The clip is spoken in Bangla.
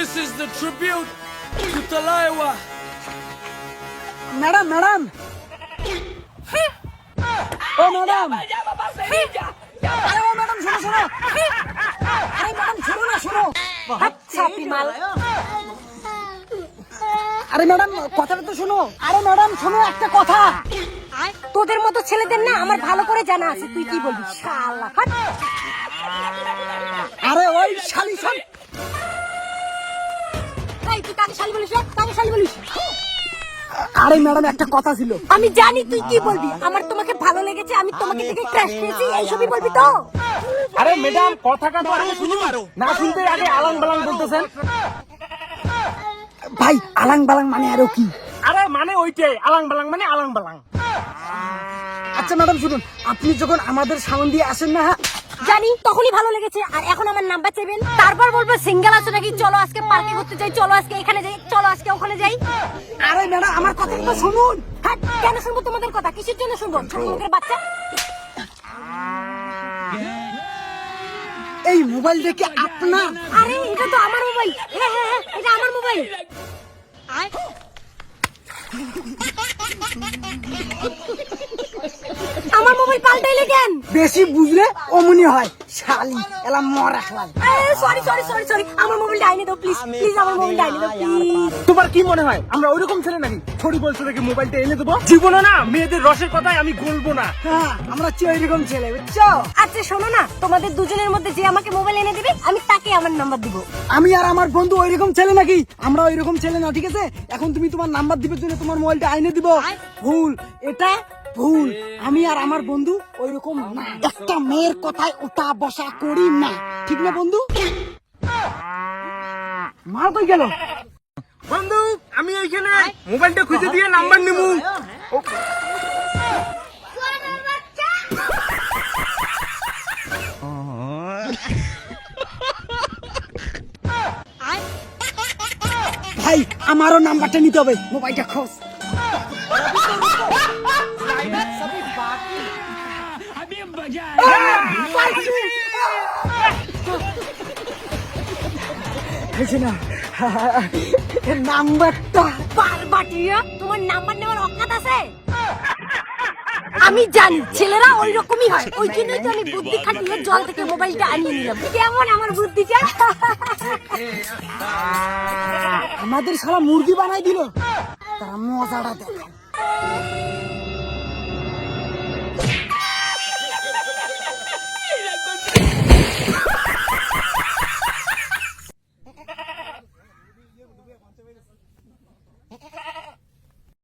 This is the tribute to Talaiwa. Madam madam ও ম্যাডাম আরে ও ম্যাডাম শোনো শোনো আরে ম্যাডাম শোনো না শোনো আচ্ছা বিমাল, আরে ম্যাডাম কথাটা তো শোনো আরে ম্যাডাম শোনো একটা কথা তোদের মতো ছেলেদের না আমার ভালো করে জানা আছে, তুই কি বলবি শালা। হাট। আরে ওই শালি শাল এই, তুই কাকে শালি বলিস রে? কাকে শালি বলিস? আরে ম্যাডাম একটা কথা ছিল আমি জানি তুই কি বলবি, আমার তোমাকে ভালো লেগেছে, আমি তোমাকে দেখে ক্রাশ খেয়েছি, এইসবই বলবি তো? আরে ম্যাডাম কথাটা তো আগে শুনুন, না শুনতে আগে আলাং বালাং বলতেছেন। ভাই আলাং বালাং মানে আরো কি? আরে মানে ওইটাই, আলাং বালাং মানে আলাং বালাং। আচ্ছা ম্যাডাম শুনুন, আপনি যখন আমাদের সামন দিয়ে আসেন না জানি তখনই ভালো লেগেছে, আর এখন আমার নাম্বার চাইবেন, তারপর বলবো সিঙ্গেল আছো নাকি, চলো আজকে পার্কে ঘুরতে যাই, চলো আজকে এখানে যাই, চলো আজকে ওখানে যাই। আরে ম্যাডাম আমার কথা তো শুনুন। হাট, কেন শুনবো তোমাদের কথা? কিসের জন্য শুনবো? ছোট লোকের বাচ্চা। এই মোবাইল দেখে আপনার আরে এটা তো আমার মোবাইল। হ্যাঁ হ্যাঁ হ্যাঁ, এটা আমার মোবাইল। আমার মোবাইল পাল্টাইলে কেন? বেশি বুঝলে অমনি হয় শালি এলা মরা শালা। সরি সরি সরি সরি, আমার মোবাইলটা আইনে দাও প্লিজ প্লিজ, আমার মোবাইলটা আইনে দাও প্লিজ। তোমার কি মনে হয় আমরা ওইরকম ছেলে নাকি? ছড়ি বলছো দেখি মোবাইলটা এনে দেবো? জীবনে না মেয়েদের রসের কথাই আমি বলবো না। হ্যাঁ আমরা এরকম ছেলে বুঝছো? আচ্ছা শোনো না, তোমাদের দুজনের মধ্যে যে আমাকে মোবাইল এনে দিবে আমি তাকে আমার নাম্বার দিব। আমি আর আমার বন্ধু ওইরকম ছেলে নাকি? আমরা ওইরকম ছেলে না, ঠিক আছে? এখন তুমি তোমার নাম্বার দিবে জন্য তোমার মোবাইলটা আইনে দিব? ভুল, এটা ভুল। আমি আর আমার বন্ধু ওইরকম না, একটা মেয়ের কথায় ওঠা বসা করি না, ঠিক না বন্ধু? মাল কই গেল? বন্ধু আমি এইখানে মোবাইলটা খুঁজে দিয়ে নাম্বার নিবো। ভাই আমারও নাম্বারটা নিতে হবে, মোবাইলটা খোঁজ। হয়েছে না নাম্বারটা? বারবাটিয়া, তোমার নাম্বার নেওয়ার অকাত আছে? আমি জানি ছেলেরা ওই রকমই হয়, ওই জন্যই তো আমি বুদ্ধি খাটিয়ে জল থেকে মোবাইলটা আনিয়ে নিলাম। কেমন আমার বুদ্ধিটা? আমাদের সারা মুরগি বানাই দিল, তারা মজাটা দেখ।